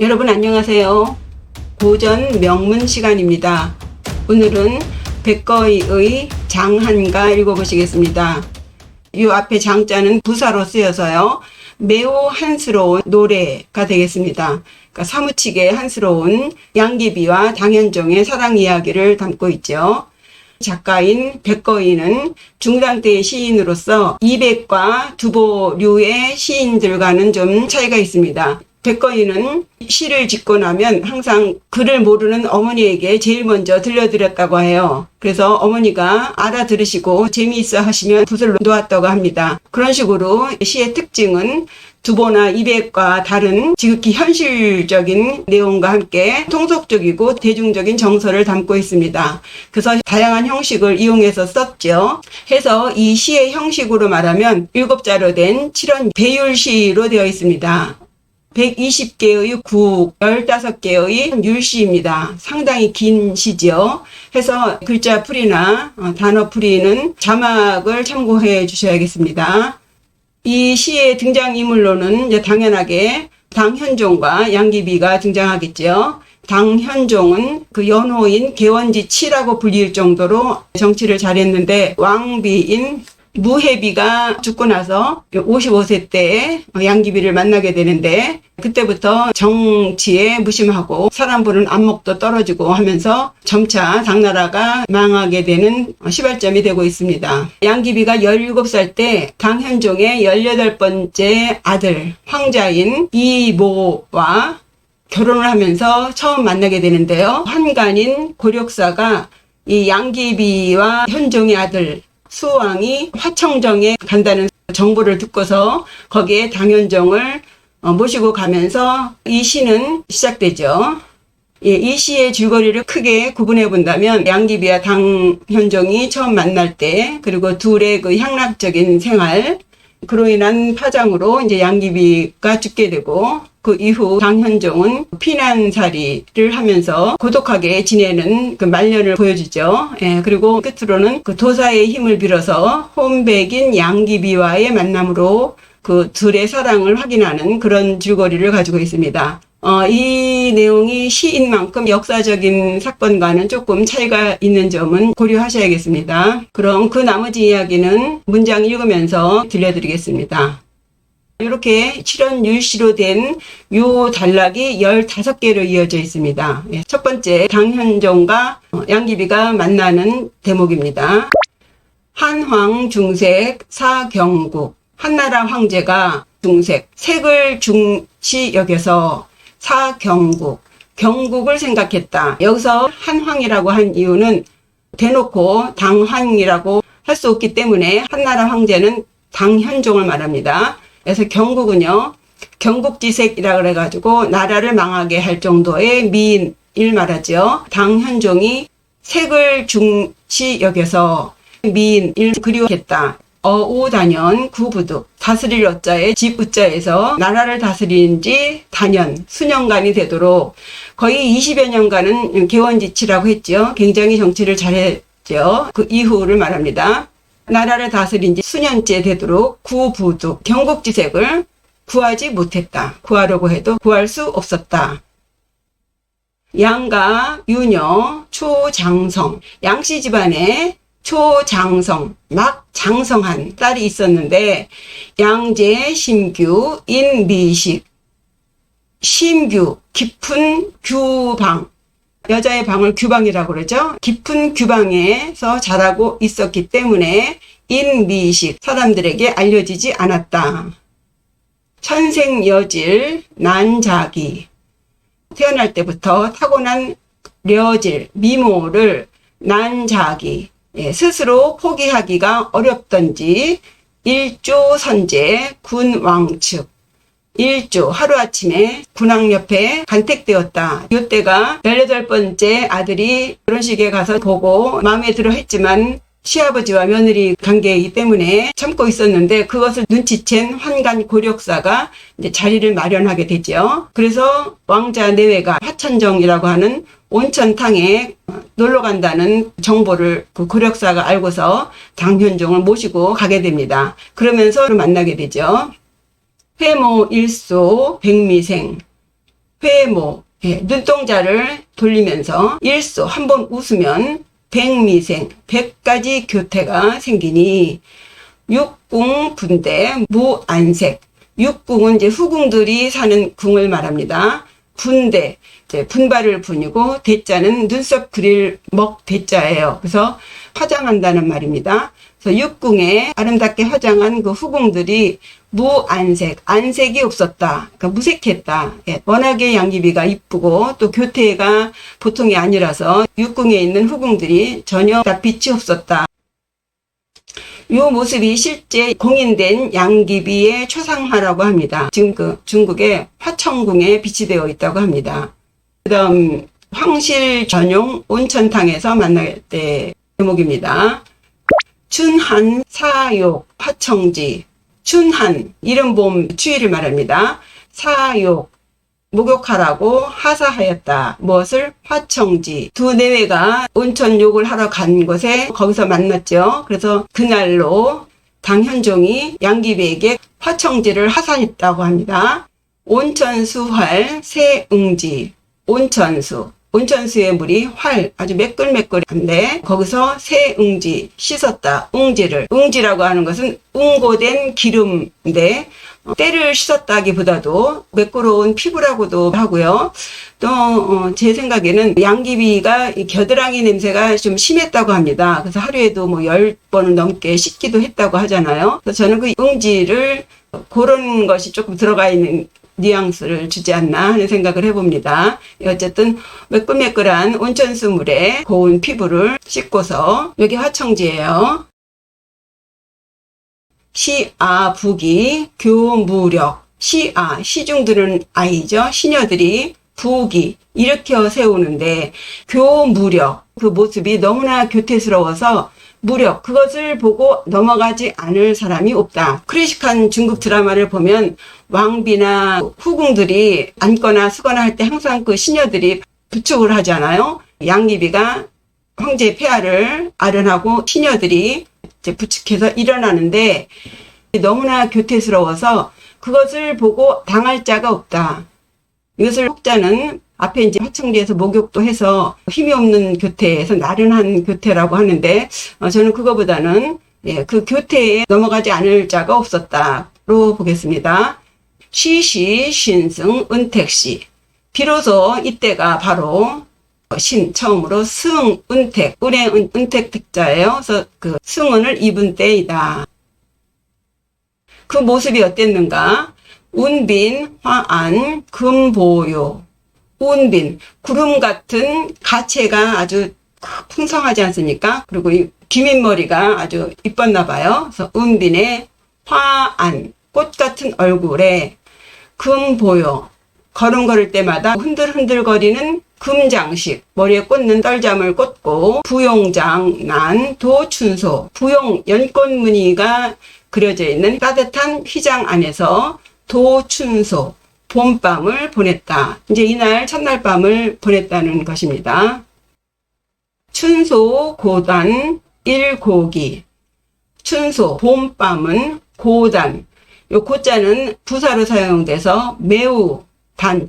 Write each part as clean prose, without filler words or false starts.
여러분 안녕하세요. 고전 명문 시간입니다. 오늘은 백거이의 장한가 읽어보시겠습니다. 이 앞에 장자는 부사로 쓰여서요. 매우 한스러운 노래가 되겠습니다. 그러니까 사무치게 한스러운 양귀비와 당현종의 사랑 이야기를 담고 있죠. 작가인 백거이는 중당 때의 시인으로서 이백과 두보류의 시인들과는 좀 차이가 있습니다. 백거이는 시를 짓고 나면 항상 글을 모르는 어머니에게 제일 먼저 들려드렸다고 해요. 그래서 어머니가 알아들으시고 재미있어 하시면 붓을 놓았다고 합니다. 그런 식으로 시의 특징은 두보나 이백과 다른 지극히 현실적인 내용과 함께 통속적이고 대중적인 정서를 담고 있습니다. 그래서 다양한 형식을 이용해서 썼죠. 해서 이 시의 형식으로 말하면 7자로 된 7원 배율시로 되어 있습니다. 120개의 국, 15개의 율시입니다. 상당히 긴 시죠. 해서 글자 풀이나 단어 풀이는 자막을 참고해 주셔야겠습니다. 이 시의 등장인물로는 이제 당연하게 당현종과 양귀비가 등장하겠죠. 당현종은 그 연호인 개원지치라고 불릴 정도로 정치를 잘했는데 왕비인 무해비가 죽고 나서 55세 때에 양귀비를 만나게 되는데 그때부터 정치에 무심하고 사람 보는 안목도 떨어지고 하면서 점차 당나라가 망하게 되는 시발점이 되고 있습니다. 양귀비가 17살 때 당현종의 18번째 아들 황자인 이모와 결혼을 하면서 처음 만나게 되는데요. 환관인 고력사가 이 양귀비와 현종의 아들 수왕이 화청정에 간다는 정보를 듣고서 거기에 당현종을 모시고 가면서 이 시는 시작되죠. 이 시의 줄거리를 크게 구분해 본다면 양귀비와 당현종이 처음 만날 때 그리고 둘의 그 향락적인 생활 그로 인한 파장으로 이제 양귀비가 죽게 되고 그 이후 당현종은 피난살이를 하면서 고독하게 지내는 그 말년을 보여주죠. 그리고 끝으로는 그 도사의 힘을 빌어서 혼백인 양귀비와의 만남으로 그 둘의 사랑을 확인하는 그런 줄거리를 가지고 있습니다. 이 내용이 시인 만큼 역사적인 사건과는 조금 차이가 있는 점은 고려하셔야겠습니다. 그럼 그 나머지 이야기는 문장 읽으면서 들려드리겠습니다. 이렇게 7원 율시로 된 요 단락이 15개로 이어져 있습니다. 첫 번째 당현종과 양귀비가 만나는 대목입니다. 한황 중색 사경국 한나라 황제가 중색 색을 중시 여겨서 사경국 경국을 생각했다. 여기서 한황이라고 한 이유는 대놓고 당황이라고 할 수 없기 때문에 한나라 황제는 당현종을 말합니다. 그래서 경국은요 경국지색이라 그래가지고 나라를 망하게 할 정도의 미인을 말하죠. 당현종이 색을 중시 여겨서 미인을 그리워했다. 어우단연 구부득 다스릴 어자에 집 우자에서 나라를 다스린 지 단연 수년간이 되도록 거의 20여 년간은 개원지치라고 했죠. 굉장히 정치를 잘했죠. 그 이후를 말합니다. 나라를 다스린 지 수년째 되도록 구부득 경국지색을 구하지 못했다. 구하려고 해도 구할 수 없었다. 양가 유녀 초장성 양씨 집안에 초장성 막 장성한 딸이 있었는데 양제 심규 인미식 심규 깊은 규방 여자의 방을 규방이라고 그러죠. 깊은 규방에서 자라고 있었기 때문에 인미식 사람들에게 알려지지 않았다. 천생여질 난자기 태어날 때부터 타고난 려질 미모를 난자기 스스로 포기하기가 어렵던지 일조선제 군왕측 일조 하루아침에 군왕 옆에 간택되었다. 이때가 18번째 아들이 결혼식에 가서 보고 마음에 들어 했지만 시아버지와 며느리 관계이기 때문에 참고 있었는데 그것을 눈치챈 환관 고력사가 이제 자리를 마련하게 되죠. 그래서 왕자 내외가 화천정이라고 하는 온천탕에 놀러 간다는 정보를 그 고력사가 알고서 당현종을 모시고 가게 됩니다. 그러면서 만나게 되죠. 회모 일소 백미생 회모, 눈동자를 돌리면서 일소, 한번 웃으면 백미생, 100가지 교태가 생기니 육궁 분대 무안색. 육궁은 이제 후궁들이 사는 궁을 말합니다. 분대, 이제 분발을 분이고 대자는 눈썹 그릴 먹 대자예요. 그래서 화장한다는 말입니다. 그래서 육궁에 아름답게 화장한 그 후궁들이 무안색, 안색이 없었다. 그러니까 무색했다. 워낙에 양귀비가 이쁘고 또 교태가 보통이 아니라서 육궁에 있는 후궁들이 전혀 다 빛이 없었다. 이 모습이 실제 공인된 양귀비의 초상화라고 합니다. 지금 그 중국의 화청궁에 비치되어 있다고 합니다. 그 다음 황실 전용 온천탕에서 만날 때 제목입니다. 춘한 사욕 화청지. 춘한 이른 봄 추위를 말합니다. 사욕 목욕하라고 하사하였다. 무엇을? 화청지. 두 내외가 온천 욕을 하러 간 곳에 거기서 만났죠. 그래서 그날로 당현종이 양귀비에게 화청지를 하사했다고 합니다. 온천수활 새응지. 온천수. 온천수의 물이 활, 아주 매끌매끌한데 거기서 새응지, 씻었다. 웅지를. 웅지라고 하는 것은 웅고된 기름인데 때를 씻었다기보다도 매끄러운 피부라고도 하고요. 또 제 생각에는 양귀비가 겨드랑이 냄새가 좀 심했다고 합니다. 그래서 하루에도 뭐 10번은 넘게 씻기도 했다고 하잖아요. 그래서 저는 그 웅지를 그런 것이 조금 들어가 있는 뉘앙스를 주지 않나 하는 생각을 해봅니다. 어쨌든 매끌매끌한 온천수 물에 고운 피부를 씻고서 여기 화청지예요. 시아 부기 교무력. 시아 시중 드는 아이죠. 시녀들이 부기 일으켜 세우는데 교무력 그 모습이 너무나 교태스러워서 무력 그것을 보고 넘어가지 않을 사람이 없다. 클래식한 중국 드라마를 보면 왕비나 후궁들이 앉거나 서거나 할 때 항상 그 시녀들이 부축을 하잖아요. 양귀비가 황제 폐하를 아련하고 시녀들이 이제 부축해서 일어나는데 너무나 교태스러워서 그것을 보고 당할 자가 없다. 이것을 혹자는 앞에 이제 화청지에서 목욕도 해서 힘이 없는 교태에서 나른한 교태라고 하는데 저는 그거보다는 그 교태에 넘어가지 않을 자가 없었다로 보겠습니다. 시시 신승 은택시. 비로소 이때가 바로 신 처음으로 승 은택 은의 은택 택자예요. 그래서 그 승은을 입은 때이다. 그 모습이 어땠는가? 운빈 화안 금보요. 운빈 구름 같은 가채가 아주 풍성하지 않습니까? 그리고 이 기민머리가 아주 이뻤나 봐요. 그래서 운빈의 화안 꽃 같은 얼굴에 금보요. 걸음 걸을 때마다 흔들흔들거리는 금장식, 머리에 꽂는 떨잠을 꽂고 부용장 난 도춘소, 부용 연꽃 무늬가 그려져 있는 따뜻한 휘장 안에서 도춘소, 봄밤을 보냈다. 이제 이날 첫날 밤을 보냈다는 것입니다. 춘소 고단 일고기. 춘소 봄밤은 고단. 요 고자는 부사로 사용돼서 매우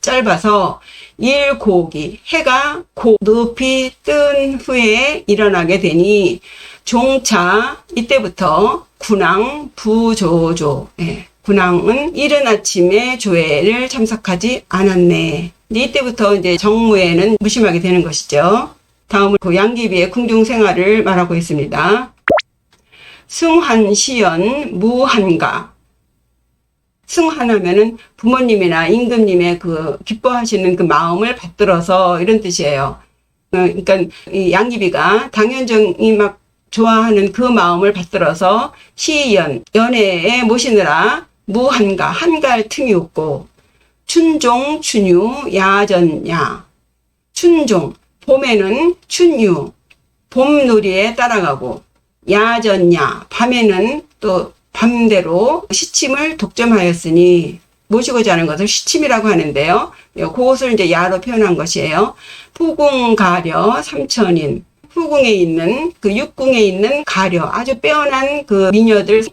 짧아서 일고기 해가 높이 뜬 후에 일어나게 되니 종차 이때부터 군왕 부조조. 군왕은 이른 아침에 조회를 참석하지 않았네. 이때부터 이제 정무에는 무심하게 되는 것이죠. 다음은 그 양귀비의 궁중 생활을 말하고 있습니다. 승환시연 무한가. 승환하면은 부모님이나 임금님의 그 기뻐하시는 그 마음을 받들어서 이런 뜻이에요. 그러니까 이 양귀비가 당현종이 막 좋아하는 그 마음을 받들어서 시연 연애에 모시느라 무한가 한가할 틈이 없고 춘종 춘유 야전야. 춘종 봄에는 춘유 봄놀이에 따라가고 야전야 밤에는 또 밤대로 시침을 독점하였으니 모시고자 하는 것을 시침이라고 하는데요. 그것을 이제 야로 표현한 것이에요. 후궁가려 삼천인. 후궁에 있는 그 육궁에 있는 가려 아주 빼어난 그 미녀들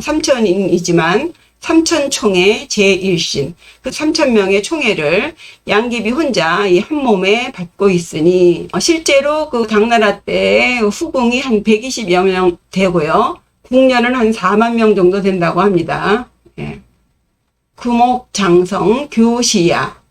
삼천인이지만 삼천총회 제1신, 그 3,000명의 총회를 양귀비 혼자 이 한 몸에 받고 있으니, 실제로 그 당나라 때 후궁이 한 120여 명 되고요. 궁녀는 한 4만 명 정도 된다고 합니다. 예. 금옥장성 교시야.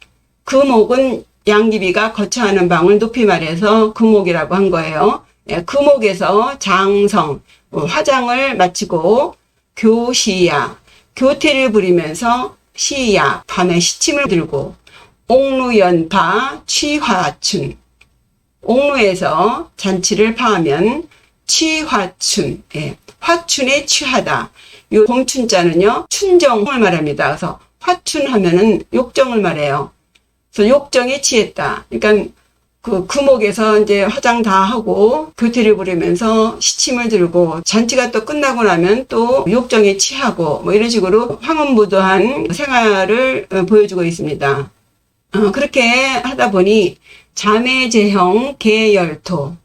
금옥은 양귀비가 거처하는 방을 높이 말해서 금옥이라고 한 거예요. 예, 금옥에서 장성, 화장을 마치고 교시야. 교태를 부리면서 시야, 밤에 시침을 들고 옥루연파 취화춘. 옥루에서 잔치를 파하면 취화춘, 예, 화춘에 취하다. 요 공춘자는요, 춘정을 말합니다. 그래서 화춘하면은 욕정을 말해요. 그래서 욕정에 취했다. 그러니까 그 금옥에서 이제 화장 다 하고 교태를 부리면서 시침을 들고 잔치가 또 끝나고 나면 또 욕정에 취하고 뭐 이런 식으로 황홀무도한 생활을 보여주고 있습니다. 그렇게 하다 보니 자매제형 계열토,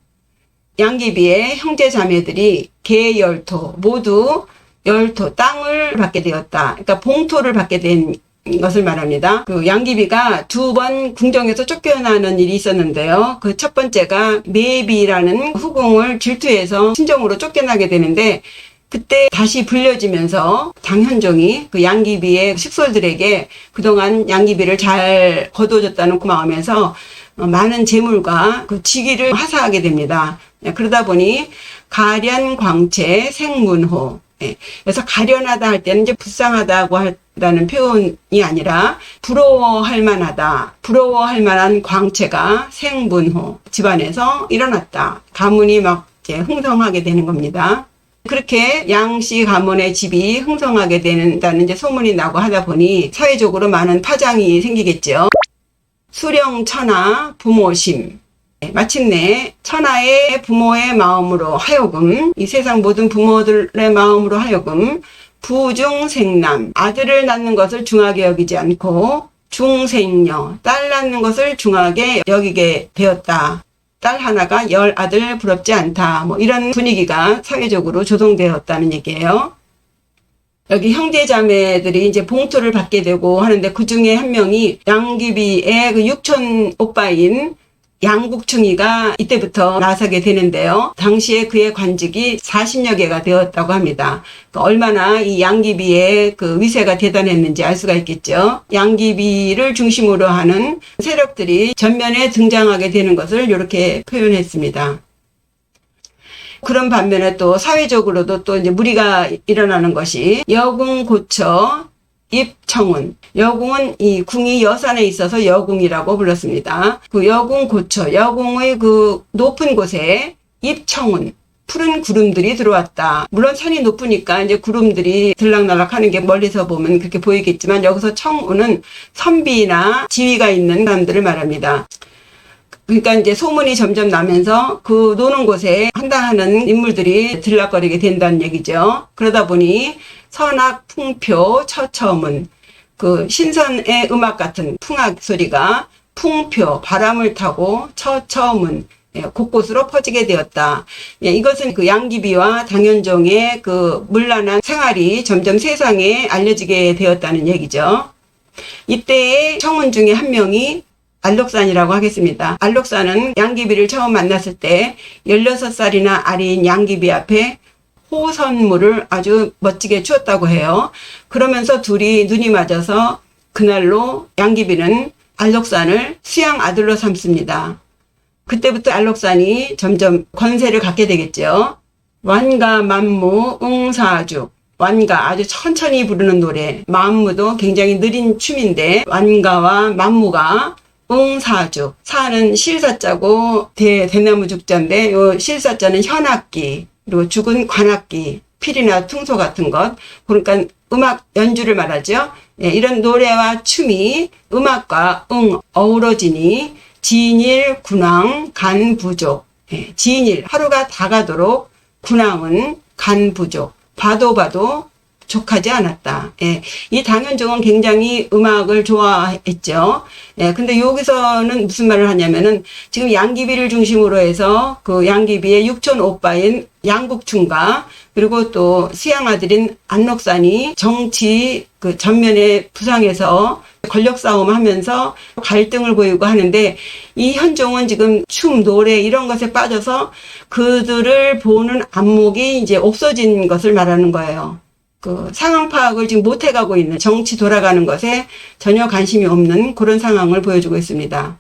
양귀비의 형제 자매들이 계열토 모두 열토 땅을 받게 되었다. 그러니까 봉토를 받게 된 것을 말합니다. 그 양귀비가 2번 궁정에서 쫓겨나는 일이 있었는데요. 그 첫 번째가 매비라는 후궁을 질투해서 친정으로 쫓겨나게 되는데, 그때 다시 불려지면서 당현종이 그 양귀비의 식솔들에게 그동안 양귀비를 잘 거둬줬다는 그 마음에서 많은 재물과 그 직위를 하사하게 됩니다. 그러다 보니 가련광채 생문호. 그래서 가련하다 할 때는 이제 불쌍하다고 한다는 표현이 아니라 부러워할 만하다, 부러워할 만한 광채가 생문호, 집안에서 일어났다. 가문이 막 이제 흥성하게 되는 겁니다. 그렇게 양씨 가문의 집이 흥성하게 된다는 이제 소문이 나고 하다 보니 사회적으로 많은 파장이 생기겠죠. 수령천하 부모심. 마침내 천하의 부모의 마음으로 하여금, 이 세상 모든 부모들의 마음으로 하여금 부중생남, 아들을 낳는 것을 중하게 여기지 않고 중생녀, 딸 낳는 것을 중하게 여기게 되었다. 딸 하나가 10아들 부럽지 않다. 뭐 이런 분위기가 사회적으로 조성되었다는 얘기예요. 여기 형제자매들이 이제 봉투를 받게 되고 하는데, 그 중에 한 명이 양귀비의 그 육촌 오빠인 양국충이가 이때부터 나서게 되는데요. 당시에 그의 관직이 40여 개가 되었다고 합니다. 그러니까 얼마나 이 양귀비의 그 위세가 대단했는지 알 수가 있겠죠. 양귀비를 중심으로 하는 세력들이 전면에 등장하게 되는 것을 이렇게 표현했습니다. 그런 반면에 또 사회적으로도 또 이제 무리가 일어나는 것이 여궁고처 입청운. 여궁은 이 궁이 여산에 있어서 여궁이라고 불렀습니다. 그 여궁고처, 여궁의 그 높은 곳에 입청운, 푸른 구름들이 들어왔다. 물론 산이 높으니까 이제 구름들이 들락날락 하는 게 멀리서 보면 그렇게 보이겠지만, 여기서 청운은 선비나 지위가 있는 사람들을 말합니다. 그러니까 이제 소문이 점점 나면서 그 노는 곳에 한다하는 인물들이 들락거리게 된다는 얘기죠. 그러다 보니 선악 풍표 처처문, 그 신선의 음악 같은 풍악 소리가 풍표, 바람을 타고 처처문, 곳곳으로 퍼지게 되었다. 이것은 그 양귀비와 당현종의 그 문란한 생활이 점점 세상에 알려지게 되었다는 얘기죠. 이때의 청운 중에 한 명이 알록산이라고 하겠습니다. 알록산은 양귀비를 처음 만났을 때 16살이나 아래인 양귀비 앞에 호선물을 아주 멋지게 추었다고 해요. 그러면서 둘이 눈이 맞아서 그날로 양귀비는 알록산을 수양 아들로 삼습니다. 그때부터 알록산이 점점 권세를 갖게 되겠죠. 완가 만무 응사죽. 완가, 아주 천천히 부르는 노래. 만무도 굉장히 느린 춤인데, 완가와 만무가 응사죽. 사는 실사자고 대나무 죽자인데, 요 실사자는 현악기, 그리고 죽은 관악기, 필이나 퉁소 같은 것. 그러니까 음악 연주를 말하죠. 이런 노래와 춤이 음악과 어우러지니 진일, 군왕, 간부족. 진일, 하루가 다 가도록, 군왕은 간부족. 봐도 족하지 않았다. 예. 이 당현종은 굉장히 음악을 좋아했죠. 예. 근데 여기서는 무슨 말을 하냐면은 지금 양귀비를 중심으로 해서 그 양귀비의 육촌 오빠인 양국충과 그리고 또 수양 아들인 안록산이 정치 그 전면에 부상해서 권력 싸움 하면서 갈등을 보이고 하는데 이 현종은 지금 춤, 노래 이런 것에 빠져서 그들을 보는 안목이 이제 없어진 것을 말하는 거예요. 그 상황 파악을 지금 못 해가고 있는 정치 돌아가는 것에 전혀 관심이 없는 그런 상황을 보여주고 있습니다.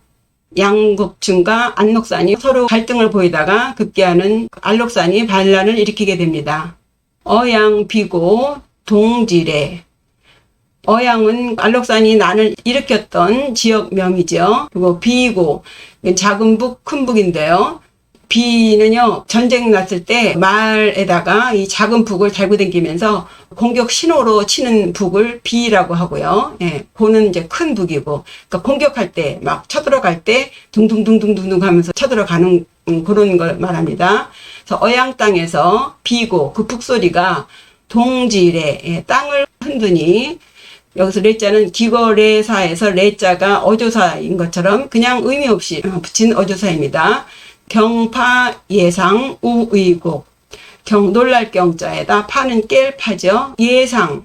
양국충과 안록산이 서로 갈등을 보이다가 급기야는 안록산이 반란을 일으키게 됩니다. 어양, 비고, 동지래. 어양은 안록산이 난을 일으켰던 지역명이죠. 그리고 비고, 작은 북, 큰 북인데요. 비는요, 전쟁 났을 때 말에다가 이 작은 북을 달고 다니면서 공격 신호로 치는 북을 비라고 하고요. 예, 고는 이제 큰 북이고, 그러니까 공격할 때, 막 쳐들어갈 때 둥둥둥둥둥둥 하면서 쳐들어가는 그런 걸 말합니다. 그래서 어양 땅에서 비고, 그 북소리가 동지래, 예, 땅을 흔드니, 여기서 레자는 기거레사에서 레자가 어조사인 것처럼 그냥 의미 없이 붙인 어조사입니다. 경파 예상 우의곡. 경 놀랄 경자에다 파는 깰 파죠. 예상.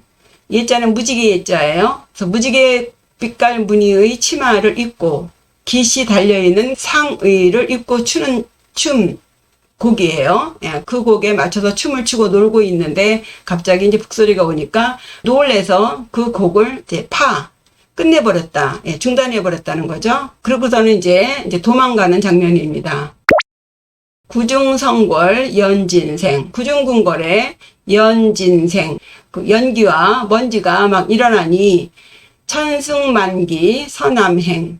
예자는 무지개 예자예요. 그래서 무지개 빛깔 무늬의 치마를 입고 깃이 달려있는 상의를 입고 추는 춤 곡이에요. 예, 그 곡에 맞춰서 춤을 추고 놀고 있는데 갑자기 이제 북소리가 오니까 놀래서 그 곡을 이제 끝내버렸다. 예, 중단해버렸다는 거죠. 그러고서는 이제 도망가는 장면입니다. 구중성궐 연진생. 구중궁궐에 연진생. 그 연기와 먼지가 막 일어나니 천승만기 서남행.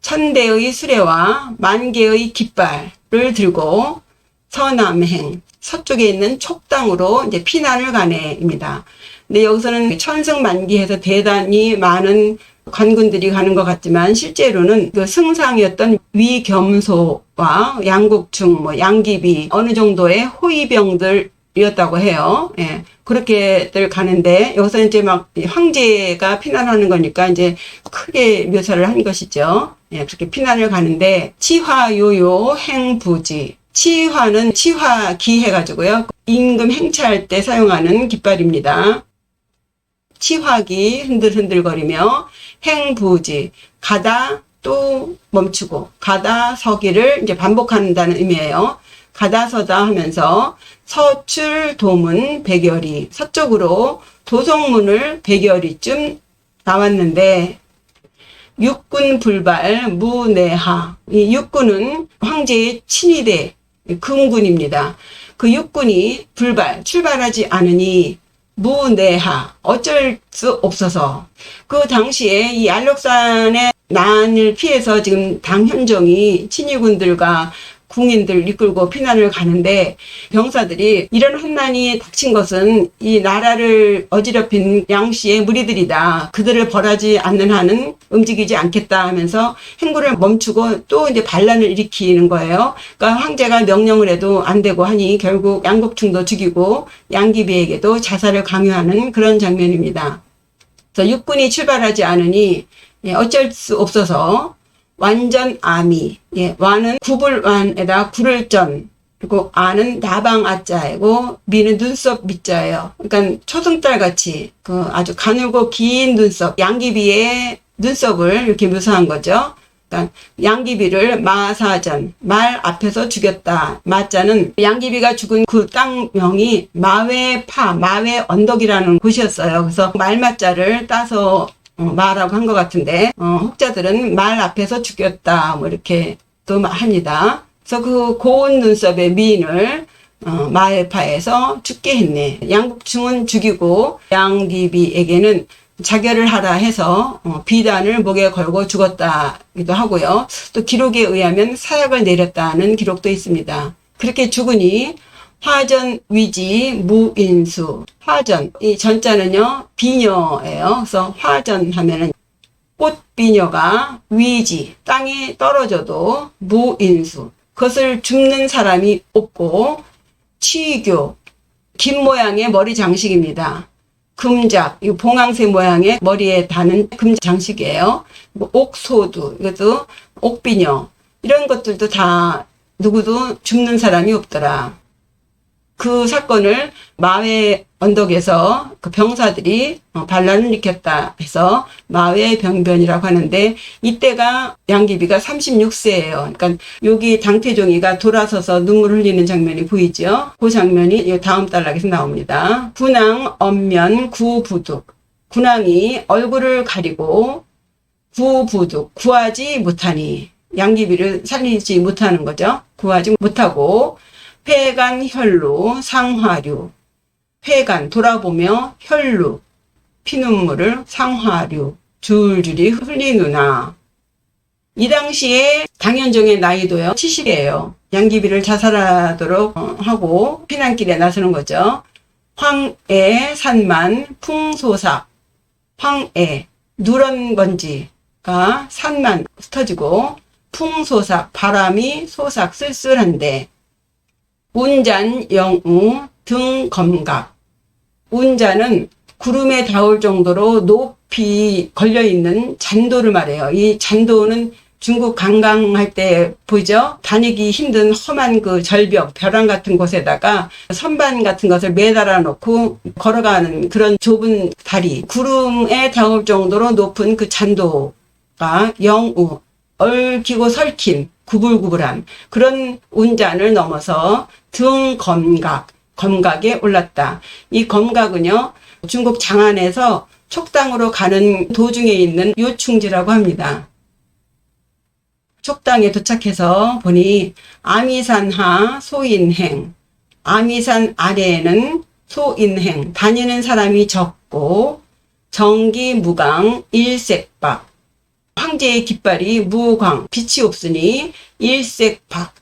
천대의 수레와 만개의 깃발을 들고 서남행, 서쪽에 있는 촉당으로 이제 피난을 가네입니다. 근데 여기서는 천승만기해서 대단히 많은 관군들이 가는 것 같지만 실제로는 그 승상이었던 위겸소와 양국충, 양귀비 어느 정도의 호위병들이었다고 해요. 예, 그렇게들 가는데 여기서 이제 막 황제가 피난하는 거니까 이제 크게 묘사를 한 것이죠. 예, 그렇게 피난을 가는데 치화요요 행부지. 치화는 치화기 해가지고요. 임금 행차할 때 사용하는 깃발입니다. 치화기 흔들흔들거리며 행부지. 가다 또 멈추고 가다 서기를 이제 반복한다는 의미예요. 가다 서다 하면서 서출 도문 백여리. 서쪽으로 도성문을 백여리쯤 나왔는데 육군 불발 무내하. 이 육군은 황제의 친위대 금군입니다. 그 육군이 출발하지 않으니 무내하. 어쩔 수 없어서. 그 당시에 이 안록산의 난을 피해서 지금 당현종이 친위군들과 궁인들 이끌고 피난을 가는데 병사들이 이런 환난이 닥친 것은 이 나라를 어지럽힌 양씨의 무리들이다. 그들을 벌하지 않는 한은 움직이지 않겠다 하면서 행군을 멈추고 또 이제 반란을 일으키는 거예요. 그러니까 황제가 명령을 해도 안 되고 하니 결국 양국충도 죽이고 양귀비에게도 자살을 강요하는 그런 장면입니다. 그래서 육군이 출발하지 않으니 어쩔 수 없어서 완전 아미. 예, 완은 구불완에다 구를전. 그리고 아는 나방 아자이고 미는 눈썹 밑자예요. 그러니까 초승달 같이 그 아주 가늘고 긴 눈썹, 양귀비의 눈썹을 이렇게 묘사한 거죠. 그러니까 양귀비를 마사전, 말 앞에서 죽였다. 마자는 양귀비가 죽은 그 땅명이 마외파, 마외 언덕이라는 곳이었어요. 그래서 말마자를 따서 마라고 한 것 같은데 혹자들은 말 앞에서 죽였다 뭐 이렇게 또 합니다. 그래서 그 고운 눈썹의 미인을 마을파에서 죽게 했네. 양국충은 죽이고 양귀비에게는 자결을 하라 해서 비단을 목에 걸고 죽었다기도 하고요. 또 기록에 의하면 사약을 내렸다는 기록도 있습니다. 그렇게 죽으니 화전 위지 무인수. 화전, 이 전자는요 비녀예요. 그래서 화전 하면은 꽃비녀가 위지, 땅에 떨어져도 무인수, 그것을 줍는 사람이 없고, 취교, 긴 모양의 머리 장식입니다. 금작, 이 봉황새 모양의 머리에 다는 금 장식이에요. 뭐 옥소두, 이것도 옥비녀, 이런 것들도 다 누구도 줍는 사람이 없더라. 그 사건을 마회 언덕에서 그 병사들이 반란을 일으켰다 해서 마회 병변이라고 하는데, 이때가 양귀비가 36세예요. 그러니까 여기 당태종이가 돌아서서 눈물 흘리는 장면이 보이죠. 그 장면이 다음 단락에서 나옵니다. 군왕 엄면 구부둑. 군왕이 얼굴을 가리고 구부둑, 구하지 못하니, 양귀비를 살리지 못하는 거죠. 구하지 못하고 회간 혈루 상화류, 회간 돌아보며 혈루 피눈물을 상화류 줄줄이 흘리누나. 이 당시에 당현종의 나이도요 70이에요. 양귀비를 자살하도록 하고 피난길에 나서는 거죠. 황애 산만 풍소삭, 황애 누런 먼지가 산만 흩어지고, 풍소삭 바람이 소삭 쓸쓸한데, 운잔 영우 등 검각. 운잔은 구름에 닿을 정도로 높이 걸려있는 잔도를 말해요. 이 잔도는 중국 관광할 때 보이죠? 다니기 힘든 험한 그 절벽, 벼랑 같은 곳에다가 선반 같은 것을 매달아 놓고 걸어가는 그런 좁은 다리, 구름에 닿을 정도로 높은 그 잔도가 영우, 얽히고 설킨, 구불구불한 그런 운잔을 넘어서 등 검각, 검각에 올랐다. 이 검각은요, 중국 장안에서 촉당으로 가는 도중에 있는 요충지라고 합니다. 촉당에 도착해서 보니 아미산하 소인행, 아미산 아래에는 소인행, 다니는 사람이 적고, 정기무강 일색박, 황제의 깃발이 무광, 빛이 없으니 일색박,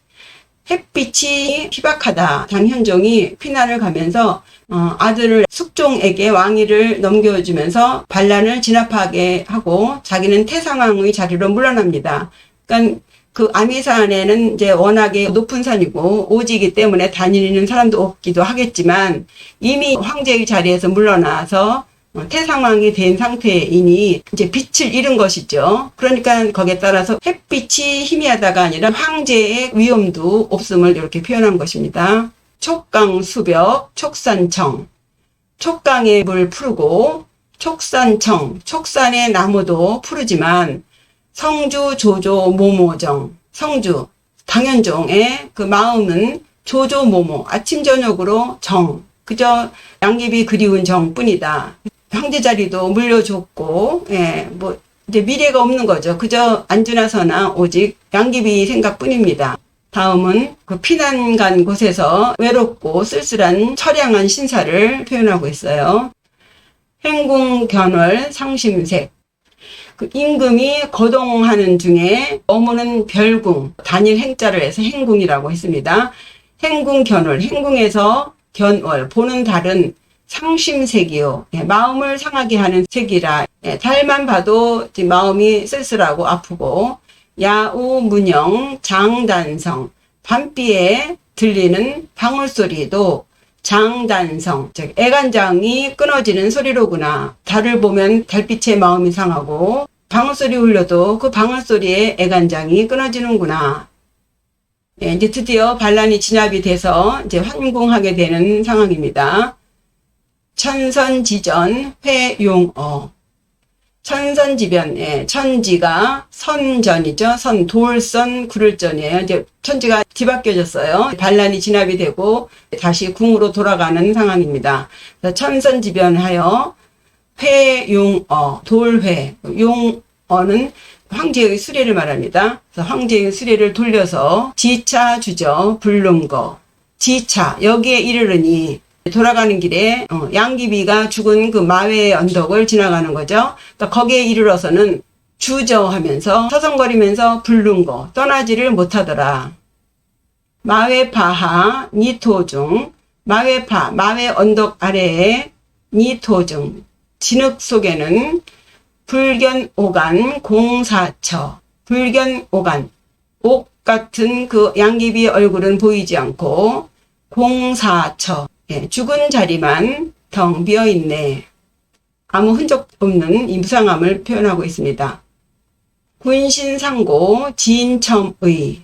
햇빛이 희박하다. 당현종이 피난을 가면서 아들을 숙종에게 왕위를 넘겨주면서 반란을 진압하게 하고 자기는 태상왕의 자리로 물러납니다. 그러니까 그 아미산에는 이제 워낙에 높은 산이고 오지이기 때문에 다니는 사람도 없기도 하겠지만, 이미 황제의 자리에서 물러나서 태상왕이 된 상태이니 이제 빛을 잃은 것이죠. 그러니까 거기에 따라서 햇빛이 희미하다가 아니라 황제의 위엄도 없음을 이렇게 표현한 것입니다. 촉강수벽 촉산청, 촉강의 물 푸르고 촉산청, 촉산의 나무도 푸르지만 성주 조조 모모정, 성주 당현종의 그 마음은 조조 모모, 아침 저녁으로 정, 그저 양귀비 그리운 정뿐이다. 황제 자리도 물려줬고, 뭐 이제 미래가 없는 거죠. 그저 안주나서나 오직 양귀비 생각뿐입니다. 다음은 그 피난 간 곳에서 외롭고 쓸쓸한 처량한 신사를 표현하고 있어요. 행궁견월 상심색. 그 임금이 거동하는 중에 머무는 별궁, 단일 행자를 해서 행궁이라고 했습니다. 행궁견월, 행궁에서 견월, 보는 달은 상심색이요. 마음을 상하게 하는 색이라. 달만 봐도 마음이 쓸쓸하고 아프고, 야우 문영 장단성, 밤비에 들리는 방울소리도 장단성, 즉 애간장이 끊어지는 소리로구나. 달을 보면 달빛에 마음이 상하고, 방울소리 울려도 그 방울소리에 애간장이 끊어지는구나. 이제 드디어 반란이 진압이 돼서 이제 환궁하게 되는 상황입니다. 천선지전 회용어. 천선지변, 천지가 선전이죠. 선, 돌선, 구를전이에요. 이제 천지가 뒤바뀌어졌어요. 반란이 진압이 되고 다시 궁으로 돌아가는 상황입니다. 그래서 천선지변하여 회용어, 돌회, 용어는 황제의 수레를 말합니다. 그래서 황제의 수레를 돌려서 지차 주저 불른 거. 지차, 여기에 이르르니 돌아가는 길에 양귀비가 죽은 그 마회 언덕을 지나가는 거죠. 그러니까 거기에 이르러서는 주저하면서 서성거리면서 부른 거, 떠나지를 못하더라. 마회파하 니토중, 마회파, 마회 언덕 아래에 니토중, 진흙 속에는 불견오간 공사처, 불견오간, 옥 같은 그 양귀비 얼굴은 보이지 않고 공사처, 죽은 자리만 텅 비어있네. 아무 흔적 없는 이 무상함을 표현하고 있습니다. 군신상고 진첨의.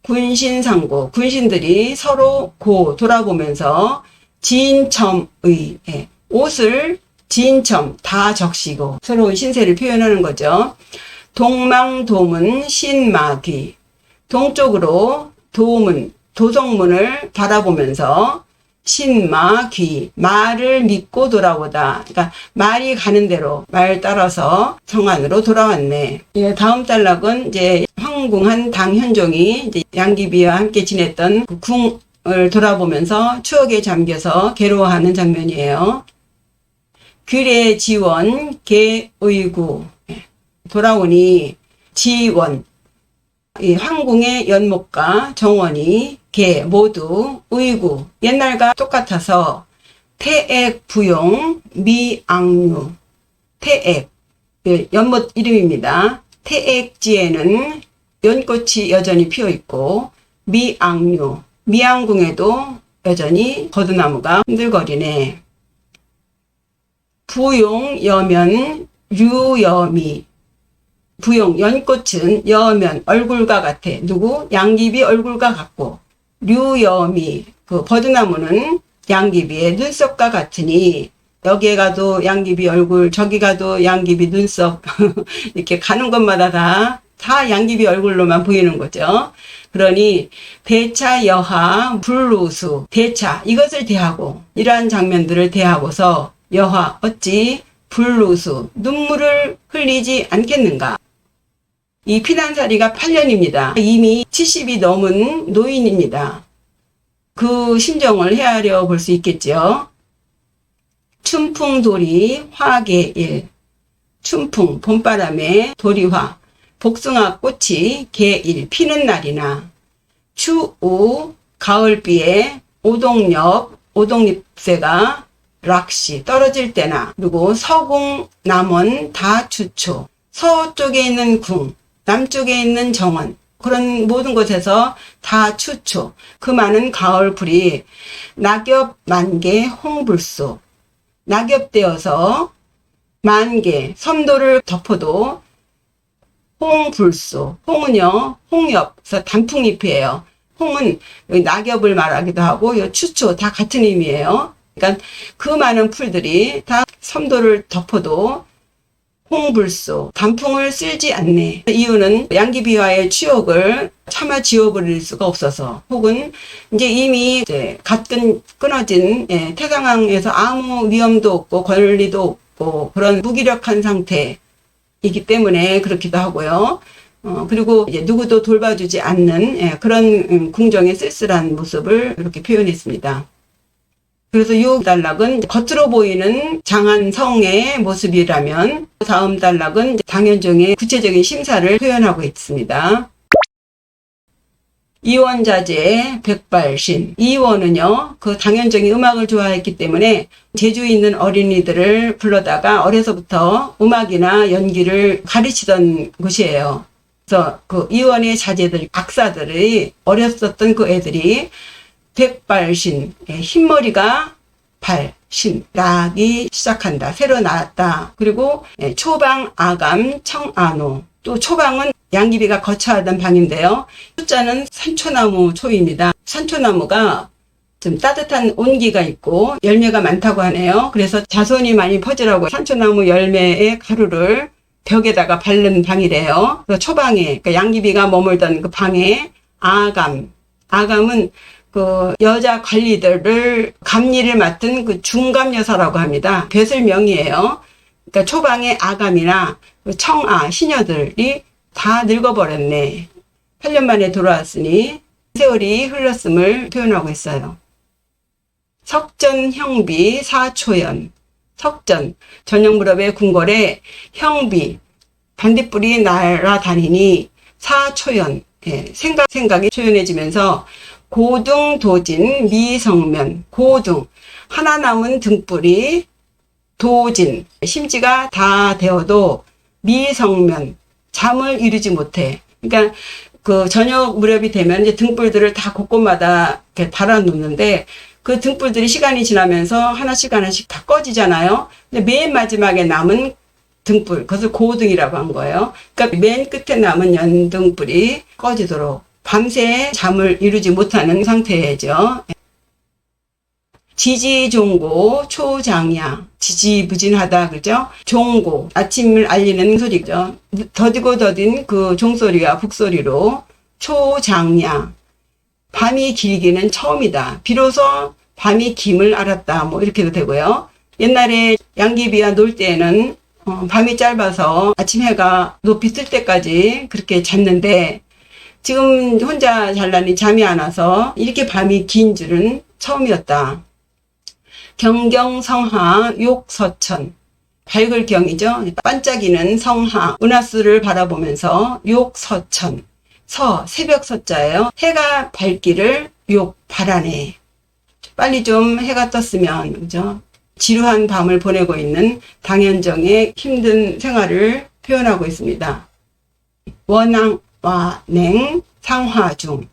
군신상고, 군신들이 서로 돌아보면서 진첨의, 옷을 진첨 다 적시고 서로의 신세를 표현하는 거죠. 동망도문 신마귀. 동쪽으로 도성문을 바라보면서 신마귀, 말을 믿고 돌아오다. 그러니까 말이 가는 대로 말 따라서 성 안으로 돌아왔네. 예, 다음 단락은 이제 황궁한 당현종이 이제 양귀비와 함께 지냈던 그 궁을 돌아보면서 추억에 잠겨서 괴로워하는 장면이에요. 규례 지원 개의구. 돌아오니 지원, 이 황궁의 연못과 정원이 개 모두 의구, 옛날과 똑같아서 태액 부용 미앙류. 태액, 연못 이름입니다. 태액지에는 연꽃이 여전히 피어 있고 미앙류, 미앙궁에도 여전히 거두나무가 흔들거리네. 부용 여면 류여미. 부용, 연꽃은 여면, 얼굴과 같아. 누구? 양귀비 얼굴과 같고, 류여미, 그 버드나무는 양귀비의 눈썹과 같으니, 여기에 가도 양귀비 얼굴, 저기 가도 양귀비 눈썹, 이렇게 가는 곳마다 다 양귀비 얼굴로만 보이는 거죠. 그러니, 대차 여하 불루수, 대차, 이것을 대하고, 이러한 장면들을 대하고서, 여하, 어찌 불루수, 눈물을 흘리지 않겠는가? 이 피난살이가 8년입니다. 이미 70이 넘은 노인입니다. 그 심정을 헤아려 볼 수 있겠죠. 춘풍도리 화개일. 춘풍, 봄바람에 도리화, 복숭아 꽃이 개일, 피는 날이나 추우, 가을비에 오동잎새가 락시, 떨어질 때나, 그리고 서궁, 남원, 다 추초. 서쪽에 있는 궁, 남쪽에 있는 정원, 그런 모든 곳에서 다 추초. 그 많은 가을풀이 낙엽 만개 홍불소. 낙엽되어서 만개, 섬도를 덮어도 홍불소. 홍은요, 홍엽, 그래서 단풍잎이에요. 홍은 낙엽을 말하기도 하고, 요 추초, 다 같은 의미예요. 그러니까 그 많은 풀들이 다 섬도를 덮어도 홍불소, 단풍을 쓸지 않네. 이유는 양귀비와의 추억을 차마 지워버릴 수가 없어서, 혹은 이제 이미 이제 끊어진 태상황에서 아무 위험도 없고 권리도 없고 그런 무기력한 상태이기 때문에 그렇기도 하고요. 그리고 이제 누구도 돌봐주지 않는 그런 궁정의 쓸쓸한 모습을 이렇게 표현했습니다. 그래서 이 단락은 겉으로 보이는 장안성의 모습이라면, 다음 단락은 당현종의 구체적인 심사를 표현하고 있습니다. 이원자재 백발신. 이원은요, 그 당현종이 음악을 좋아했기 때문에 제주에 있는 어린이들을 불러다가 어려서부터 음악이나 연기를 가르치던 곳이에요. 그래서 그 이원의 자제들, 악사들이 어렸었던 그 애들이 백발신, 흰머리가 발신, 낙이 시작한다. 새로 나왔다. 그리고 초방, 아감, 청아노. 또 초방은 양귀비가 거처하던 방인데요. 초자는 산초나무 초입니다. 산초나무가 좀 따뜻한 온기가 있고 열매가 많다고 하네요. 그래서 자손이 많이 퍼지라고 산초나무 열매의 가루를 벽에다가 바른 방이래요. 그래서 초방에, 그러니까 양귀비가 머물던 그 방에 아감은 그 여자 관리들을 감리를 맡은 그 중감 여사라고 합니다. 배설명이에요. 그러니까 초방의 아감이나 그 청아 시녀들이 다 늙어버렸네. 8년 만에 돌아왔으니 세월이 흘렀음을 표현하고 있어요. 석전 형비 사초연. 석전, 전형무렵의 궁궐에 형비, 반딧불이 날아다니니 사초연, 생각이 초연해지면서 고등도진 미성면. 고등, 하나 남은 등불이 도진, 심지가 다 되어도 미성면, 잠을 이루지 못해. 그러니까 그 저녁 무렵이 되면 이제 등불들을 다 곳곳마다 이렇게 달아 놓는데 그 등불들이 시간이 지나면서 하나씩 하나씩 다 꺼지잖아요. 근데 맨 마지막에 남은 등불, 그것을 고등이라고 한 거예요. 그러니까 맨 끝에 남은 연등불이 꺼지도록 밤새 잠을 이루지 못하는 상태죠. 지지종고 초장야, 지지부진하다, 그죠? 종고, 아침을 알리는 소리죠. 더디고 더딘 그 종소리와 북소리로 초장야, 밤이 길기는 처음이다. 비로소 밤이 김을 알았다. 뭐 이렇게도 되고요. 옛날에 양귀비와 놀 때에는 밤이 짧아서 아침 해가 높이 뜰 때까지 그렇게 잤는데, 지금 혼자 잘라니 잠이 안 와서 이렇게 밤이 긴 줄은 처음이었다. 경경성하 욕서천, 밝을 경이죠. 반짝이는 성하, 은하수를 바라보면서 욕서천, 새벽 서자예요. 해가 밝기를 바라네. 빨리 좀 해가 떴으면, 그죠? 지루한 밤을 보내고 있는 당현정의 힘든 생활을 표현하고 있습니다. 원앙와냉 상화중,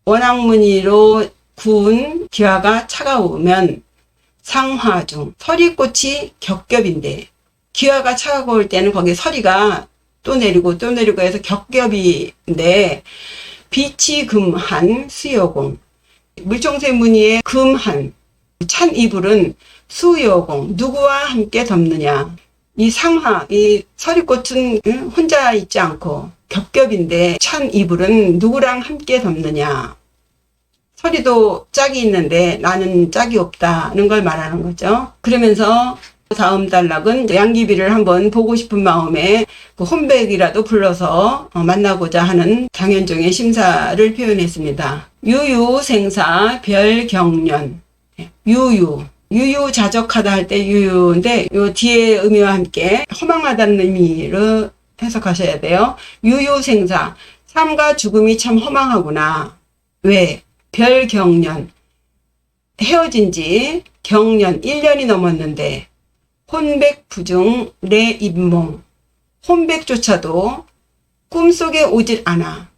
원앙무늬로 구운 기와가 차가우면 상화중, 서리꽃이 겹겹인데, 기와가 차가울 때는 거기 서리가 또 내리고 또 내리고 해서 겹겹인데, 빛이 금한 수여공, 물총새 무늬의 금한 찬 이불은 수여공, 누구와 함께 덮느냐. 이 상화, 이 서리꽃은 혼자 있지 않고 겹겹인데 찬 이불은 누구랑 함께 덮느냐. 서리도 짝이 있는데 나는 짝이 없다는 걸 말하는 거죠. 그러면서 다음 단락은 양귀비를 한번 보고 싶은 마음에 그 혼백이라도 불러서 만나고자 하는 당현종의 심사를 표현했습니다. 유유생사 별경련, 유유자적하다 할 때 유유인데 요 뒤에 의미와 함께 허망하다는 의미로 해석하셔야 돼요. 유유생사, 삶과 죽음이 참 허망하구나. 왜? 별경련, 헤어진 지 경년 1년이 넘었는데 혼백부중 내 입몽, 혼백조차도 꿈속에 오질 않아.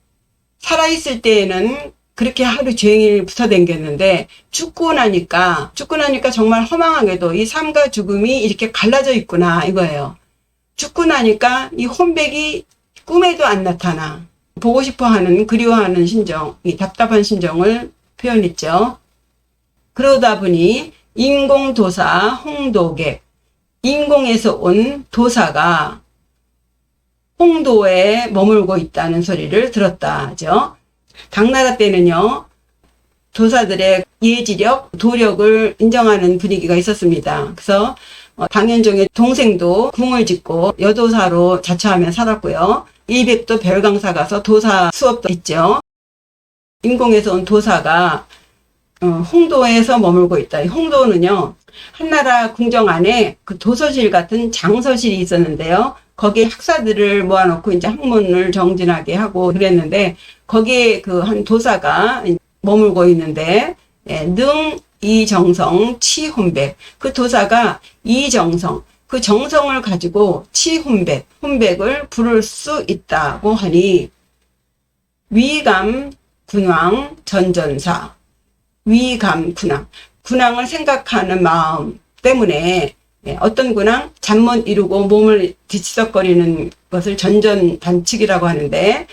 살아있을 때에는 그렇게 하루 종일 붙어 댕겼는데 죽고 나니까 정말 허망하게도 이 삶과 죽음이 이렇게 갈라져 있구나 이거예요. 죽고 나니까 이 혼백이 꿈에도 안 나타나. 보고 싶어하는, 그리워하는 심정, 이 답답한 심정을 표현했죠. 그러다 보니 인공도사 홍도객, 인공에서 온 도사가 홍도에 머물고 있다는 소리를 들었다죠. 당나라 때는요, 도사들의 예지력, 도력을 인정하는 분위기가 있었습니다. 그래서 당현종의 동생도 궁을 짓고 여도사로 자처하며 살았고요. 일백도 별강사 가서 도사 수업도 있죠. 인공에서 온 도사가 홍도에서 머물고 있다. 홍도는요, 한나라 궁정 안에 그 도서실 같은 장서실이 있었는데요. 거기에 학사들을 모아놓고 이제 학문을 정진하게 하고 그랬는데, 거기에 그 한 도사가 머물고 있는데, 능 이정성 치혼백, 그 도사가 이정성, 그 정성을 가지고 치혼백, 혼백을 부를 수 있다고 하니, 위감 군왕 전전사, 위감 군왕, 군왕을 생각하는 마음 때문에 어떤 군왕, 잠못 이루고 몸을 뒤치덕거리는 것을 전전반측이라고 하는데,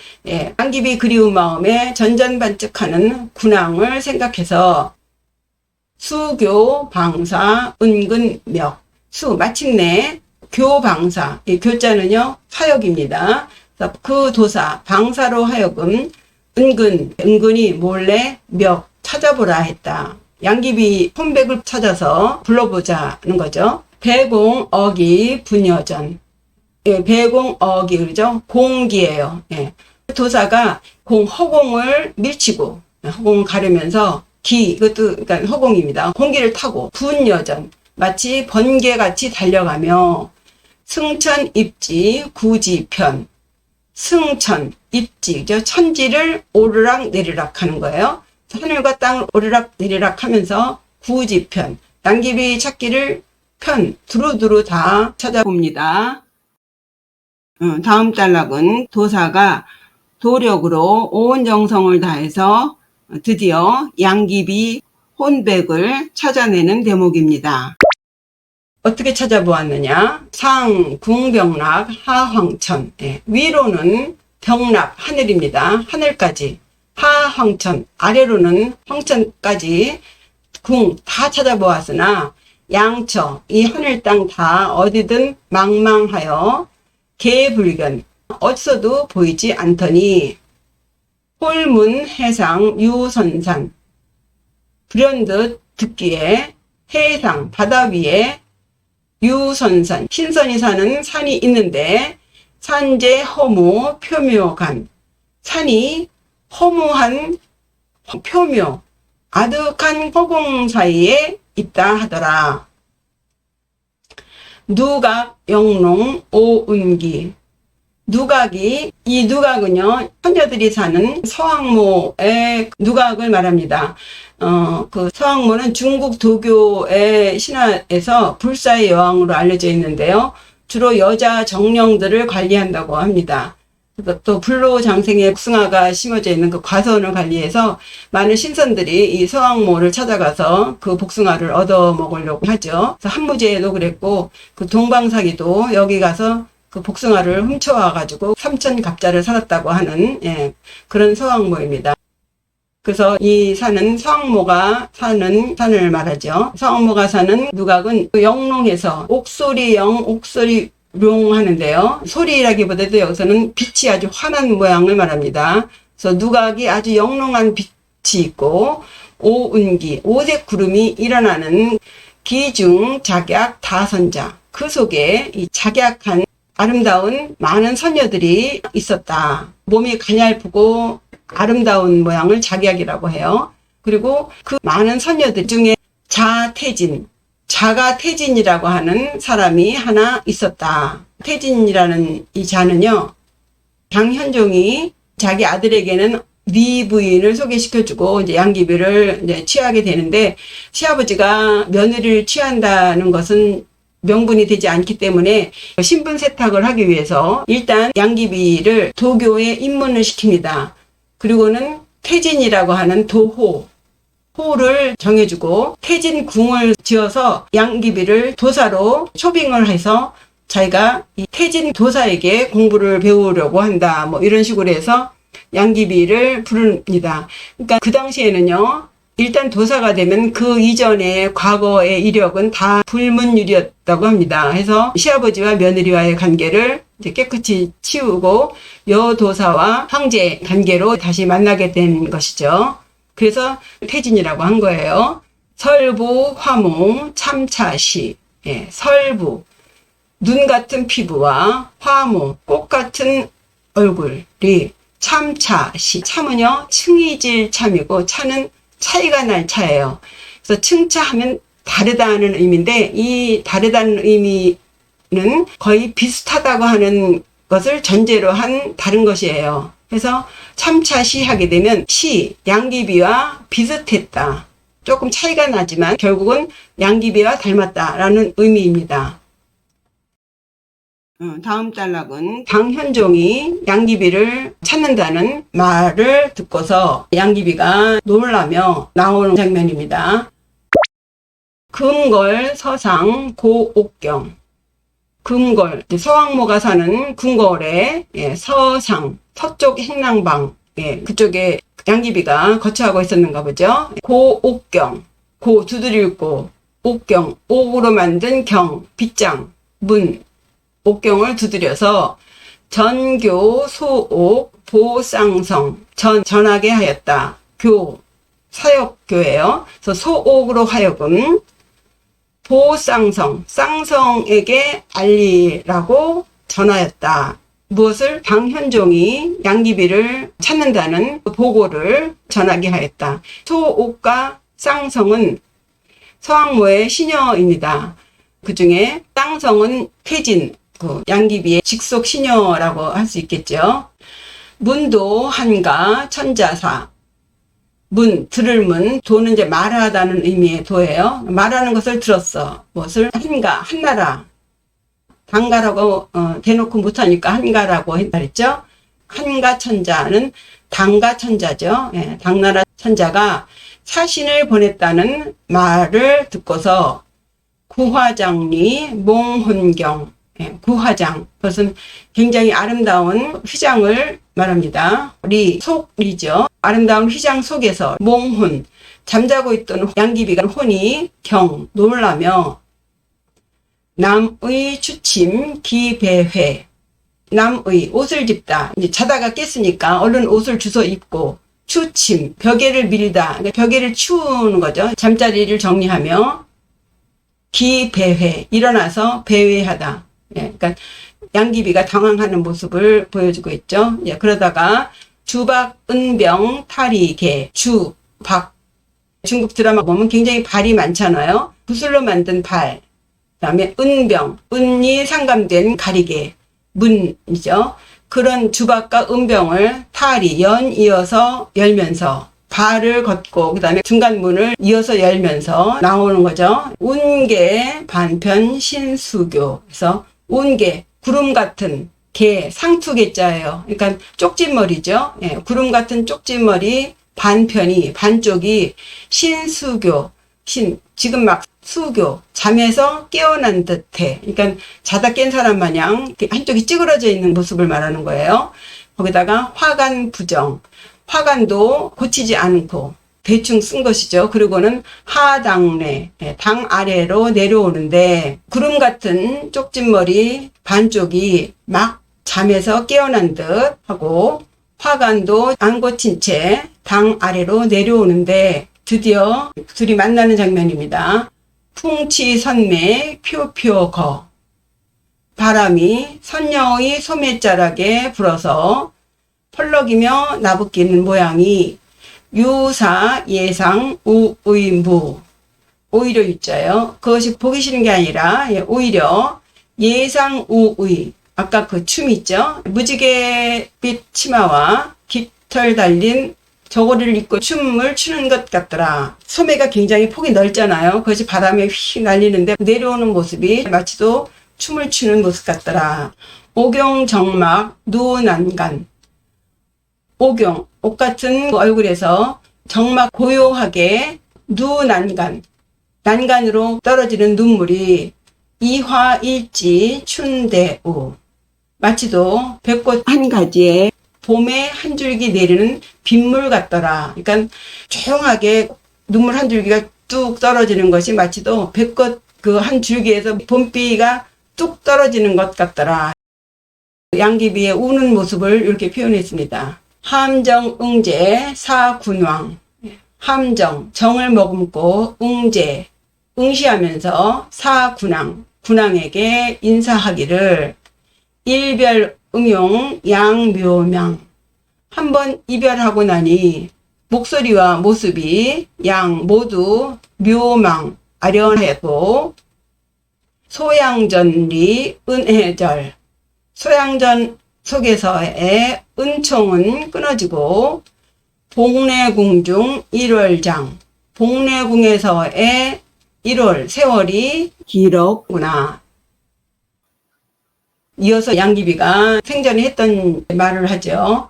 양귀비 그리운 마음에 전전반측하는 군왕을 생각해서 수교 방사 은근력, 마침내 교방사, 이 교자는요 사역입니다. 그래서 그 도사 방사로 하여금 은근히 몰래 멱 찾아보라 했다. 양귀비 혼백을 찾아서 불러보자는 거죠. 배공어기 분여전, 배공어기, 그러죠? 공기예요. 도사가 허공을 밀치고, 허공을 가르면서 이것도 그러니까 허공입니다. 공기를 타고 분여전, 마치 번개같이 달려가며 승천 입지 구지편, 승천 입지, 천지를 오르락 내리락 하는 거예요. 하늘과 땅을 오르락 내리락 하면서 구지편, 양귀비 찾기를 두루두루 다 찾아봅니다. 다음 단락은 도사가 도력으로 온 정성을 다해서 드디어 양귀비 혼백을 찾아내는 대목입니다. 어떻게 찾아보았느냐? 상, 궁병락, 하황천. 위로는 병락, 하늘입니다. 하늘까지. 하황천, 아래로는 황천까지 궁 다 찾아보았으나 양처, 이 하늘 땅 다 어디든 망망하여 개불견, 어디서도 보이지 않더니 홀문 해상 유선산, 불현듯 듣기에 해상, 바다 위에 유선산, 신선이 사는 산이 있는데 산재 허무 표묘간, 산이 허무한 표묘, 아득한 허공 사이에 있다 하더라. 누각 영롱 오운기, 누각이, 이 누각은요 선녀들이 사는 서왕모의 누각을 말합니다. 그 서왕모는 중국 도교의 신화에서 불사의 여왕으로 알려져 있는데요, 주로 여자 정령들을 관리한다고 합니다. 또 불로장생의 복숭아가 심어져 있는 그 과선을 관리해서 많은 신선들이 이 서왕모를 찾아가서 그 복숭아를 얻어 먹으려고 하죠. 그래서 한무제도 그랬고, 그 동방사기도 여기 가서 그 복숭아를 훔쳐와 가지고 삼천갑자를 살았다고 하는 그런 서왕모입니다. 그래서 이 산은 서왕모가 사는 산을 말하죠. 서왕모가 사는 누각은 영롱에서 옥소리영, 옥소리룡 하는데요, 소리라기보다도 여기서는 빛이 아주 환한 모양을 말합니다. 그래서 누각이 아주 영롱한 빛이 있고, 오운기, 오색 구름이 일어나는 기중 작약 다선자, 그 속에 이 작약한 아름다운 많은 선녀들이 있었다. 몸이 가냘프고 아름다운 모양을 작약이라고 해요. 그리고 그 많은 선녀들 중에 자태진, 자가태진이라고 하는 사람이 하나 있었다. 태진이라는 이 자는요, 장현종이 자기 아들에게는 네 부인을 소개시켜주고 이제 양귀비를 이제 취하게 되는데, 시아버지가 며느리를 취한다는 것은 명분이 되지 않기 때문에 신분 세탁을 하기 위해서 일단 양귀비를 도교에 입문을 시킵니다. 그리고는 태진이라고 하는 호를 정해주고 태진궁을 지어서 양귀비를 도사로 초빙을 해서 자기가 이 태진 도사에게 공부를 배우려고 한다, 뭐 이런 식으로 해서 양귀비를 부릅니다. 그러니까 그 당시에는요, 일단 도사가 되면 그 이전의 과거의 이력은 다 불문율이었다고 합니다. 해서 시아버지와 며느리와의 관계를 이제 깨끗이 치우고 여도사와 황제 관계로 다시 만나게 된 것이죠. 그래서 태진이라고 한 거예요. 설부 화몽 참차시, 설부, 눈 같은 피부와 화몽, 꽃 같은 얼굴이 참차시, 참은요 층이질 참이고 차는 차이가 날 차예요. 그래서 층차하면 다르다는 의미인데, 이 다르다는 의미는 거의 비슷하다고 하는 것을 전제로 한 다른 것이에요. 그래서 참차시 하게 되면 시, 양귀비와 비슷했다, 조금 차이가 나지만 결국은 양귀비와 닮았다라는 의미입니다. 다음 단락은 장현종이 양귀비를 찾는다는 말을 듣고서 양귀비가 놀라며 나오는 장면입니다. 금걸 서상 고옥경, 금걸, 서왕모가 사는 궁궐의 서상, 서쪽 행랑방, 그쪽에 양귀비가 거처하고 있었는가 보죠. 고옥경, 고 두드릴 고, 옥경, 옥으로 만든 경, 빗장, 문, 옥경을 두드려서 전교 소옥 보쌍성, 전하게 하였다. 교, 사역교예요. 그래서 소옥으로 하여금 보쌍성, 쌍성에게 알리라고 전하였다. 무엇을? 장현종이 양귀비를 찾는다는 보고를 전하게 하였다. 소옥과 쌍성은 서왕모의 시녀입니다. 그 중에 쌍성은 태진, 그 양귀비의 직속 시녀라고 할 수 있겠죠. 문도 한가 천자사, 문, 들을 문, 도는 이제 말하다는 의미의 도예요. 말하는 것을 들었어. 무엇을? 한가, 한나라. 당가라고 대놓고 못하니까 한가라고 했죠. 한가 천자는 당가 천자죠. 당나라 천자가 사신을 보냈다는 말을 듣고서 구화장리 몽혼경, 구화장, 그것은 굉장히 아름다운 휘장을 말합니다. 속리죠. 아름다운 휘장 속에서 몽혼, 잠자고 있던 양귀비가 혼이 놀라며 남의 추침 기배회, 남의 옷을 집다. 이제 자다가 깼으니까 얼른 옷을 주워 입고, 추침, 벽에를 밀다, 벽에를 치우는 거죠. 잠자리를 정리하며, 기배회, 일어나서 배회하다. 그러니까 양귀비가 당황하는 모습을 보여주고 있죠. 그러다가 주박, 은병, 탈이개, 주박. 중국 드라마 보면 굉장히 발이 많잖아요. 구슬로 만든 발. 그다음에 은병, 은이 상감된 가리개, 문이죠. 그런 주박과 은병을 탈이 연이어서 열면서 발을 걷고 그다음에 중간 문을 이어서 열면서 나오는 거죠. 운계 반편 신수교. 그래서 운계 구름 같은 개 상투개자예요. 그러니까 쪽집머리죠. 구름 같은 쪽집머리 반쪽이 신수교. 지금 막 수교, 잠에서 깨어난 듯해. 그러니까 자다 깬 사람 마냥 한쪽이 찌그러져 있는 모습을 말하는 거예요. 거기다가 화간 부정, 화간도 고치지 않고 대충 쓴 것이죠. 그리고는 하당래, 당 아래로 내려오는데 구름 같은 쪽집머리 반쪽이 막 잠에서 깨어난 듯 하고 화간도 안 고친 채 당 아래로 내려오는데 드디어 둘이 만나는 장면입니다. 풍치선매 표표거. 바람이 선녀의 소매자락에 불어서 펄럭이며 나부끼는 모양이 유사 예상 우의무. 오히려 유자요. 그것이 보기 싫은 게 아니라 오히려 예상 우의. 아까 그 춤 있죠. 무지개빛 치마와 깃털 달린 저고리를 입고 춤을 추는 것 같더라. 소매가 굉장히 폭이 넓잖아요. 그것이 바람에 휙 날리는데 내려오는 모습이 마치도 춤을 추는 모습 같더라. 오경정막 누난간. 오경, 옷 같은 얼굴에서 정막 고요하게 누난간, 난간으로 떨어지는 눈물이 이화일지 춘대우. 마치도 벚꽃 한 가지에 봄에 한 줄기 내리는 빗물 같더라. 그러니까 조용하게 눈물 한 줄기가 뚝 떨어지는 것이 마치도 벚꽃 그 한 줄기에서 봄비가 뚝 떨어지는 것 같더라. 양귀비의 우는 모습을 이렇게 표현했습니다. 함정 응제 사군왕. 함정, 정을 머금고 응제, 응시하면서 사군왕, 군왕에게 인사하기를 일별 응용 양묘명. 한번 이별하고 나니 목소리와 모습이 양 모두 묘망 아련하고 소양전리 은혜절. 소양전 속에서의 은총은 끊어지고 복례궁중 1월장. 복례궁에서의 1월 세월이 길었구나. 이어서 양귀비가 생전에 했던 말을 하죠.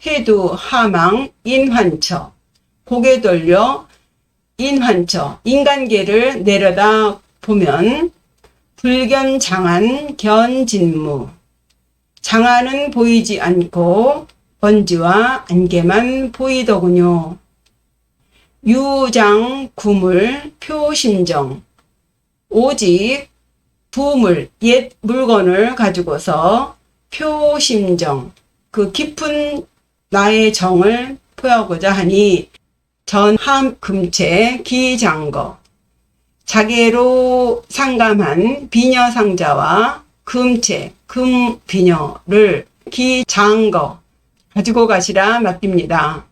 해두 하망 인환처. 고개 돌려 인환처. 인간계를 내려다 보면 불견장한 견진무. 장안은 보이지 않고 번지와 안개만 보이더군요. 유장 구물 표심정. 오직 부물, 옛 물건을 가지고서 표심정, 그 깊은 나의 정을 표하고자 하니 전함금체 기장거. 자개로 상감한 비녀상자와 금체, 금비녀를 기장거 가지고 가시라 맡깁니다.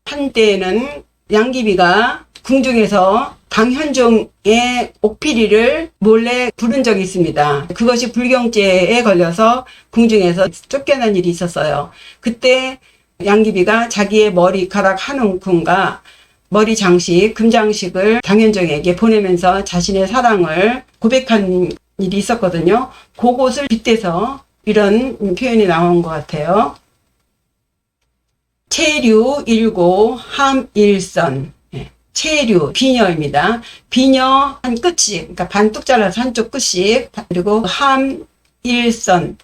한때에는 양귀비가 궁중에서 당현종의 옥피리를 몰래 부른 적이 있습니다. 그것이 불경죄에 걸려서 궁중에서 쫓겨난 일이 있었어요. 그때 양귀비가 자기의 머리카락 한 움큼과 머리 장식, 금장식을 당현종에게 보내면서 자신의 사랑을 고백한 일이 있었거든요. 그것을 빗대서 이런 표현이 나온 것 같아요. 체류 일고 함일선. 체류 비녀입니다. 비녀 한 끝씩, 그러니까 반뚝 잘라서 한쪽 끝씩, 그리고 함일선.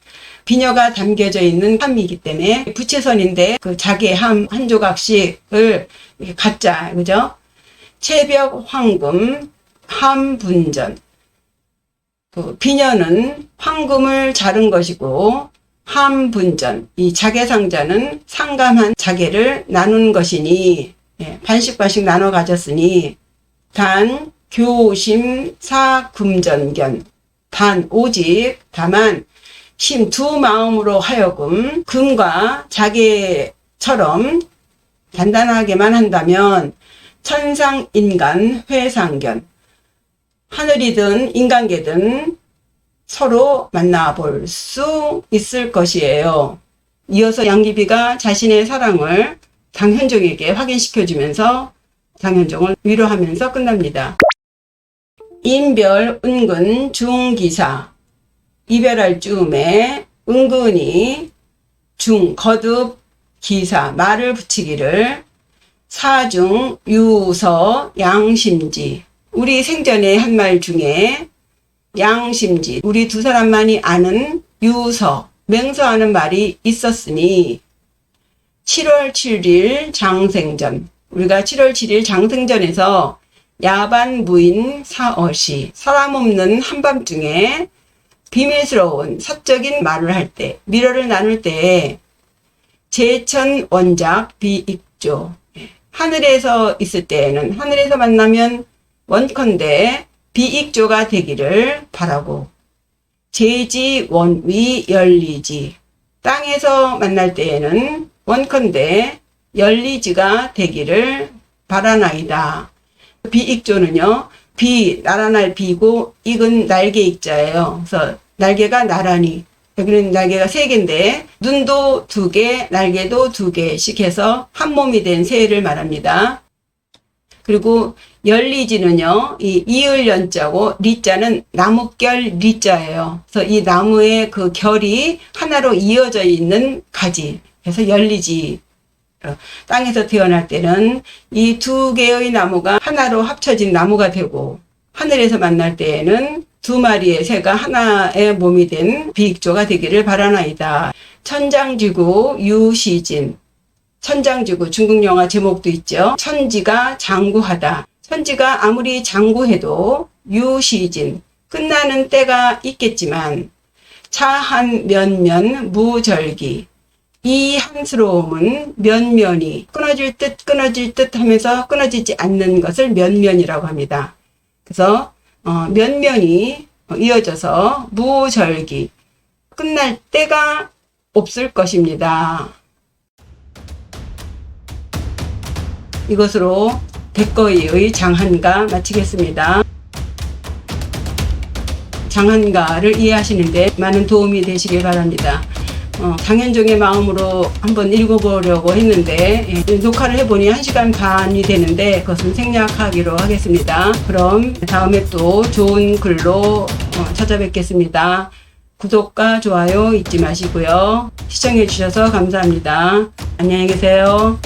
비녀가 담겨져 있는 함이기 때문에 부채선인데 그 자기의 함 한 조각씩을 이렇게 갖자, 그죠? 체벽 황금 함분전. 그 비녀는 황금을 자른 것이고 함분전, 이 자개상자는 상감한 자개를 나눈 것이니, 반씩 나눠 가졌으니, 단 교심 사금전견. 단 오직 다만 심 두 마음으로 하여금 금과 자개처럼 단단하게만 한다면 천상인간 회상견, 하늘이든 인간계든 서로 만나볼 수 있을 것이에요. 이어서 양귀비가 자신의 사랑을 장현종에게 확인시켜주면서 장현종을 위로하면서 끝납니다. 인별 은근 중기사. 이별할 즈음에 은근히 중 거듭 기사 말을 붙이기를 사중 유서 양심지. 우리 생전에 한 말 중에 양심지, 우리 두 사람만이 아는 유서, 맹서하는 말이 있었으니 7월 7일 장생전, 우리가 7월 7일 장생전에서 야반무인 사어시, 사람 없는 한밤중에 비밀스러운 사적인 말을 할 때, 미러를 나눌 때 제천 원작 비익조, 하늘에서 있을 때에는, 하늘에서 만나면 원컨대 비익조가 되기를 바라고, 제지 원위 열리지, 땅에서 만날 때에는 원컨대 열리지가 되기를 바라나이다. 비익조는요, 비, 날아날 비고, 익은 날개 익자예요. 그래서 날개가 나란히, 여기는 날개가 3개인데 눈도 2개, 날개도 2개씩 해서 한 몸이 된 새를 말합니다. 그리고 열리지는요, 이 이을 연자고 리자는 나뭇결 리자예요. 그래서 이 나무의 그 결이 하나로 이어져 있는 가지. 그래서 열리지. 땅에서 태어날 때는 이 2개의 나무가 하나로 합쳐진 나무가 되고, 하늘에서 만날 때에는 2마리의 새가 하나의 몸이 된 비익조가 되기를 바라나이다. 천장지구 유시진. 천장지구, 중국 영화 제목도 있죠. 천지가 장구하다. 천지가 아무리 장구해도 유시진, 끝나는 때가 있겠지만 차한 면면 무절기, 이 한스러움은 면면이 끊어질 듯 하면서 끊어지지 않는 것을 면면이라고 합니다. 그래서 면면이 이어져서 무절기, 끝날 때가 없을 것입니다. 이것으로 백거이의 장한가 마치겠습니다. 장한가를 이해하시는데 많은 도움이 되시길 바랍니다. 장현종의 마음으로 한번 읽어보려고 했는데, 녹화를 해보니 1시간 반이 되는데 그것은 생략하기로 하겠습니다. 그럼 다음에 또 좋은 글로 찾아뵙겠습니다. 구독과 좋아요 잊지 마시고요. 시청해 주셔서 감사합니다. 안녕히 계세요.